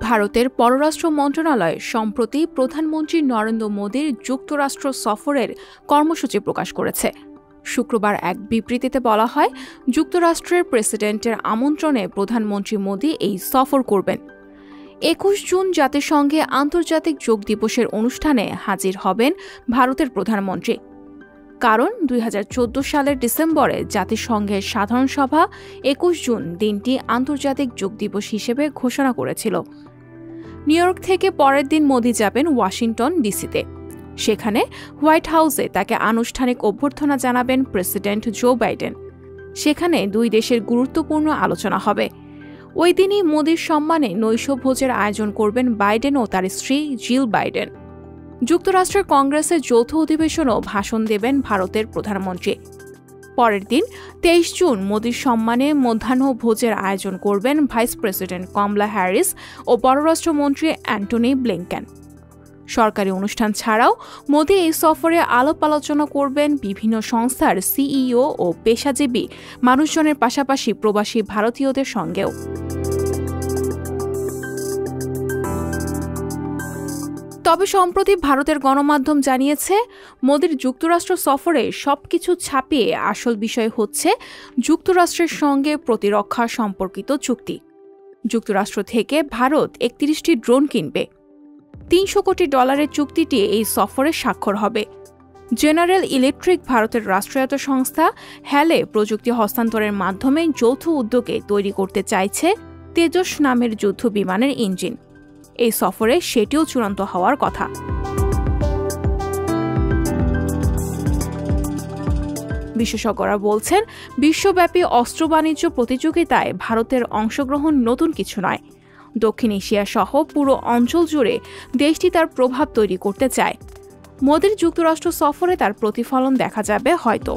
ভারতের পররাষ্ট্র মন্ত্রণালয় সম্প্রতি প্রধানমন্ত্রী নরেন্দ্র মোদীর যুক্তরাষ্ট্র সফরের কর্মসূচি প্রকাশ করেছে। শুক্রবার এক বিবৃতিতে বলা হয়, যুক্তরাষ্ট্রের প্রেসিডেন্টের আমন্ত্রণে প্রধানমন্ত্রী মোদী এই সফর করবেন। ২১ জুন জাতিসংঘে আন্তর্জাতিক যোগ দিবসের অনুষ্ঠানে হাজির হবেন ভারতের প্রধানমন্ত্রী। কারণ ২০১৪ সালের ডিসেম্বরে জাতিসংঘের সাধারণ সভা ২১ জুন দিনটি আন্তর্জাতিক যোগ দিবস হিসেবে ঘোষণা করেছিল। নিউ ইয়র্ক থেকে পরের দিন মোদী যাবেন ওয়াশিংটন ডিসিতে। সেখানে হোয়াইট হাউসে তাকে আনুষ্ঠানিক অভ্যর্থনা জানাবেন প্রেসিডেন্ট জো বাইডেন। সেখানে দুই দেশের গুরুত্বপূর্ণ আলোচনা হবে। ওই দিনই মোদীর সম্মানে নৈশভোজের আয়োজন করবেন বাইডেন ও তার স্ত্রী জিল বাইডেন। যুক্তরাষ্ট্রের কংগ্রেসের যৌথ অধিবেশনেও ভাষণ দেবেন ভারতের প্রধানমন্ত্রী। পরের দিন ২৩ জুন মোদীর সম্মানে মধ্যাহ্নভোজের আয়োজন করবেন ভাইস প্রেসিডেন্ট কমলা হ্যারিস ও পররাষ্ট্রমন্ত্রী অ্যান্টনি ব্লিংকেন। সরকারি অনুষ্ঠান ছাড়াও মোদী এই সফরে আলাপ আলোচনা করবেন বিভিন্ন সংস্থার সিইও ও পেশাজীবী মানুষজনের পাশাপাশি প্রবাসী ভারতীয়দের সঙ্গেও। তবে সম্প্রতি ভারতের গণমাধ্যম জানিয়েছে, মোদীর যুক্তরাষ্ট্র সফরে সবকিছু ছাপিয়ে আসল বিষয় হচ্ছে যুক্তরাষ্ট্রের সঙ্গে প্রতিরক্ষা সম্পর্কিত চুক্তি। যুক্তরাষ্ট্র থেকে ভারত ৩১টি ড্রোন কিনবে। $৩০০ কোটি চুক্তিটি এই সফরে স্বাক্ষর হবে। জেনারেল ইলেকট্রিক ভারতের রাষ্ট্রায়ত্ত সংস্থা হ্যালে প্রযুক্তি হস্তান্তরের মাধ্যমে যৌথ উদ্যোগে তৈরি করতে চাইছে তেজস নামের যুদ্ধ বিমানের ইঞ্জিন। এই সফরে সেটিও চূড়ান্ত হওয়ার কথা। বিশেষজ্ঞরা বলছেন, বিশ্বব্যাপী অস্ত্র বাণিজ্য প্রতিযোগিতায় ভারতের অংশগ্রহণ নতুন কিছু নয়। দক্ষিণ এশিয়া সহ পুরো অঞ্চল জুড়ে দেশটি তার প্রভাব তৈরি করতে চায়। মোদীর যুক্তরাষ্ট্র সফরে তার প্রতিফলন দেখা যাবে হয়তো।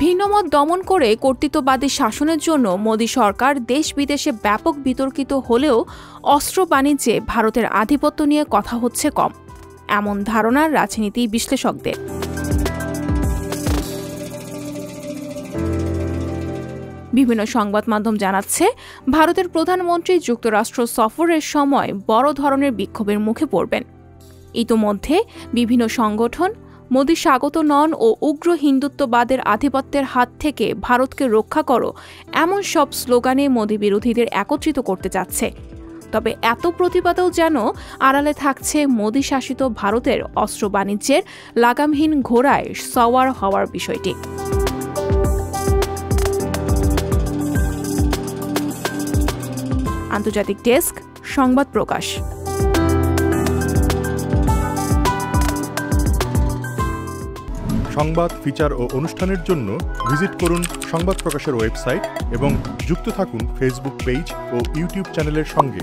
ভিন্নমত দমন করে কর্তৃত্ববাদী শাসনের জন্য মোদী সরকার দেশ বিদেশে ব্যাপক বিতর্কিত হলেও অস্ত্র বাণিজ্যে ভারতের আধিপত্য নিয়ে কথা হচ্ছে কম, এমন ধারণা রাজনীতি বিশ্লেষকদের। বিভিন্ন সংবাদ মাধ্যম জানাচ্ছে, ভারতের প্রধানমন্ত্রী যুক্তরাষ্ট্র সফরের সময় বড় ধরনের বিক্ষোভের মুখে পড়বেন। ইতোমধ্যে বিভিন্ন সংগঠন মোদী স্বাগত নন ও উগ্র হিন্দুত্ববাদের আধিপত্যের হাত থেকে ভারতকে রক্ষা করো এমন সব স্লোগানে মোদী বিরোধীদের একত্রিত করতে যাচ্ছে। তবে এত প্রতিবাদেও যেন আড়ালে থাকছে মোদী শাসিত ভারতের অস্ত্র বাণিজ্যের লাগামহীন ঘোড়ায় সওয়ার হওয়ার বিষয়টি। আন্তর্জাতিক ডেস্ক, সংবাদ প্রকাশ। সংবাদ, ফিচার ও অনুষ্ঠানের জন্য ভিজিট করুন সংবাদ প্রকাশের ওয়েবসাইট এবং যুক্ত থাকুন ফেসবুক পেজ ও ইউটিউব চ্যানেলের সঙ্গে।